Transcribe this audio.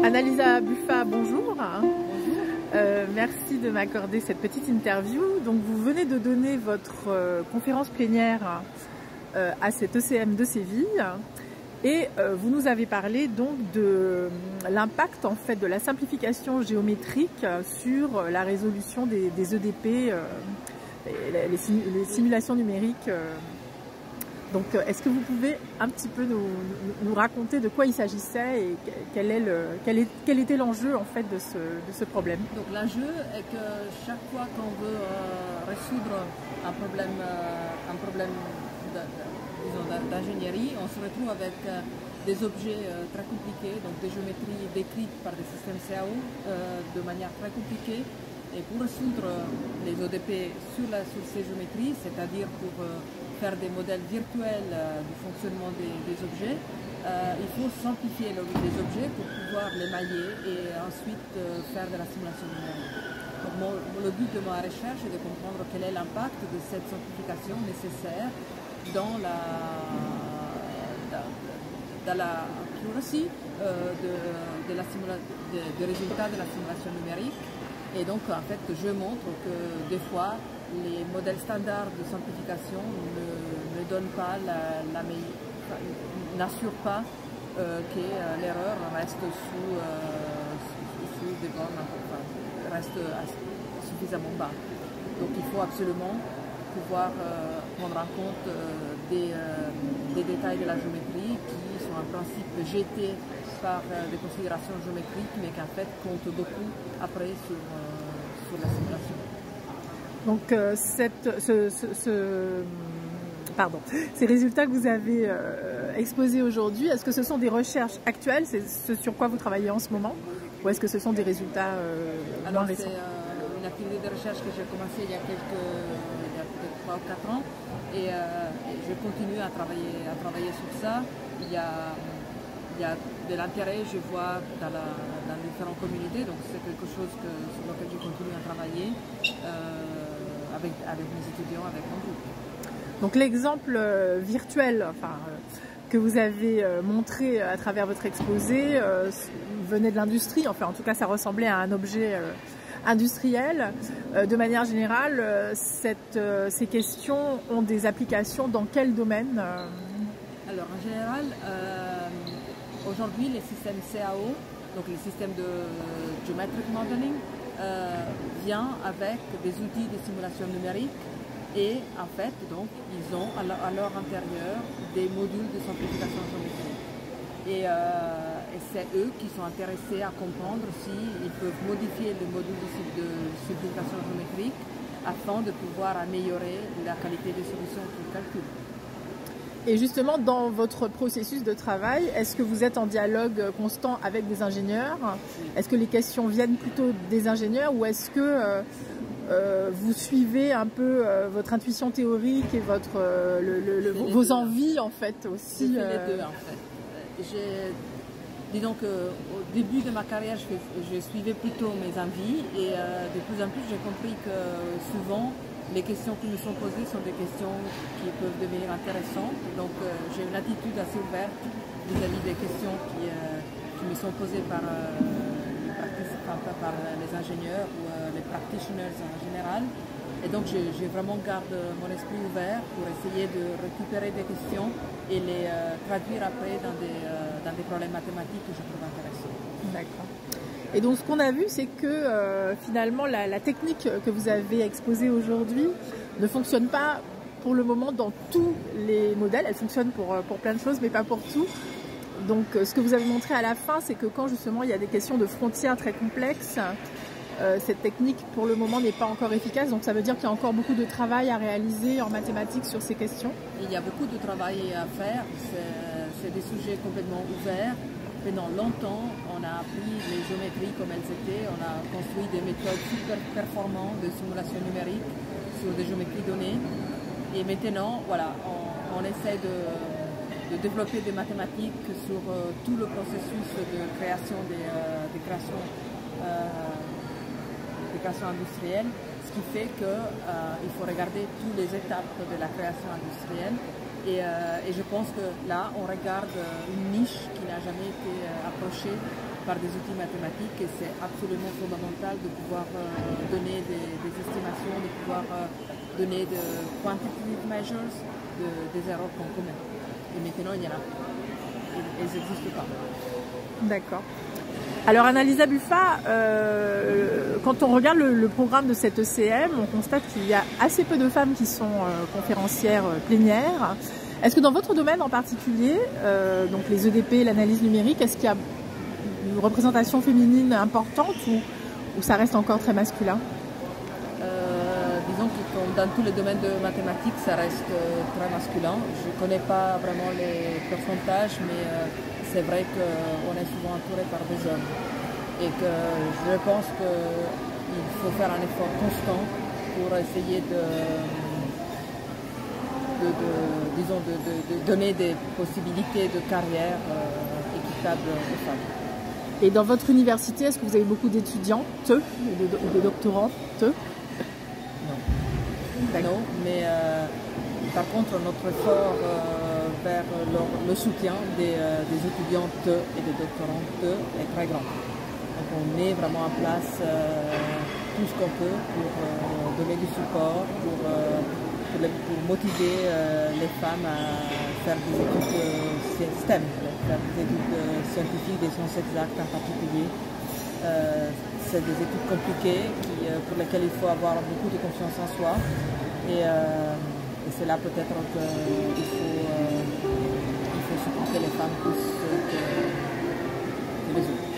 Annalisa Buffa, bonjour. Bonjour. Merci de m'accorder cette petite interview. Donc, vous venez de donner votre conférence plénière à cette ECM de Séville et vous nous avez parlé donc de l'impact en fait de la simplification géométrique sur la résolution des EDP, les simulations numériques. Donc, est-ce que vous pouvez un petit peu nous raconter de quoi il s'agissait et quel était l'enjeu en fait de ce problème? Donc l'enjeu est que chaque fois qu'on veut résoudre un problème d'ingénierie, on se retrouve avec des objets très compliqués, donc des géométries décrites par des systèmes CAO de manière très compliquée. Et pour résoudre les ODP sur ces géométries, c'est-à-dire pour faire des modèles virtuels du fonctionnement des objets, il faut simplifier les objets pour pouvoir les mailler et ensuite faire de la simulation numérique. Donc le but de ma recherche est de comprendre quel est l'impact de cette simplification nécessaire dans la accuracy des résultats de la simulation numérique. Et donc, en fait, je montre que des fois, les modèles standards de simplification ne donnent pas n'assurent pas que l'erreur reste sous des bornes, reste suffisamment bas. Donc, il faut absolument pouvoir prendre en compte des détails de la géométrie qui sont en principe jetés par des considérations géométriques, mais qui en fait comptent beaucoup après sur la simulation. Donc ces résultats que vous avez exposés aujourd'hui, est-ce que ce sont des recherches actuelles, c'est ce sur quoi vous travaillez en ce moment, ou est-ce que ce sont des résultats Alors c'est une activité de recherche que j'ai commencée il y a peut-être 3 ou 4 ans, et je continue à travailler sur ça. Il y a de l'intérêt, je vois, dans différentes communautés, donc c'est quelque chose sur lequel je continue à travailler avec mes étudiants, avec mon groupe. Donc l'exemple virtuel que vous avez montré à travers votre exposé venait de l'industrie, enfin en tout cas ça ressemblait à un objet industriel. De manière générale, ces questions ont des applications dans quel domaine? Alors en général, aujourd'hui, les systèmes CAO, donc les systèmes de Geometric Modeling, viennent avec des outils de simulation numérique et en fait, donc, ils ont à leur intérieur des modules de simplification géométrique. Et c'est eux qui sont intéressés à comprendre s'ils peuvent modifier le module de simplification géométrique afin de pouvoir améliorer la qualité des solutions qu'ils calculent. Et justement, dans votre processus de travail, est-ce que vous êtes en dialogue constant avec des ingénieurs? Est-ce que les questions viennent plutôt des ingénieurs ou est-ce que vous suivez un peu votre intuition théorique et vos envies en fait aussi? Je fais les deux en fait. Disons qu'au début de ma carrière, je suivais plutôt mes envies et de plus en plus j'ai compris que souvent les questions qui me sont posées sont des questions qui peuvent devenir intéressantes. Donc j'ai une attitude assez ouverte vis-à-vis des questions qui me sont posées par les ingénieurs ou les practitioners en général. Et donc j'ai vraiment gardé mon esprit ouvert pour essayer de récupérer des questions et les traduire après dans des problèmes mathématiques que je trouve intéressants. D'accord. Et donc ce qu'on a vu, c'est que finalement la technique que vous avez exposée aujourd'hui ne fonctionne pas pour le moment dans tous les modèles. Elle fonctionne pour plein de choses, mais pas pour tout. Donc ce que vous avez montré à la fin, c'est que quand justement il y a des questions de frontières très complexes, cette technique pour le moment n'est pas encore efficace. Donc ça veut dire qu'il y a encore beaucoup de travail à réaliser en mathématiques sur ces questions. Il y a beaucoup de travail à faire. C'est des sujets complètement ouverts. Pendant longtemps, on a appris les géométries comme elles étaient, on a construit des méthodes super performantes de simulation numérique sur des géométries données. Et maintenant, voilà, on essaie de développer des mathématiques sur tout le processus de création des créations industrielles, ce qui fait qu'il faut regarder toutes les étapes de la création industrielle Et je pense que là, on regarde une niche qui n'a jamais été approchée par des outils mathématiques et c'est absolument fondamental de pouvoir donner des estimations, de pouvoir donner de quantitative measures des erreurs qu'on commet. Et maintenant, il y en a. Elles n'existent pas. D'accord. Alors Annalisa Buffa, quand on regarde le programme de cette ECM, on constate qu'il y a assez peu de femmes qui sont conférencières plénières. Est-ce que dans votre domaine en particulier, donc les EDP, l'analyse numérique, est-ce qu'il y a une représentation féminine importante ou ça reste encore très masculin? Disons que dans tous les domaines de mathématiques, ça reste très masculin. Je ne connais pas vraiment les pourcentages, mais c'est vrai qu'on est souvent entouré par des hommes. Et que je pense qu'il faut faire un effort constant pour essayer de donner des possibilités de carrière équitables aux femmes. Et dans votre université, est-ce que vous avez beaucoup d'étudiantes ou de doctorantes? Non, mais par contre notre effort vers le soutien des étudiantes et des doctorantes est très grand. Donc on met vraiment en place tout ce qu'on peut pour donner du support, pour motiver les femmes à faire des études STEM, faire des études scientifiques, des sciences exactes en particulier. C'est des études compliquées pour lesquelles il faut avoir beaucoup de confiance en soi. Et c'est là peut-être qu'il faut supporter les femmes plus que les autres.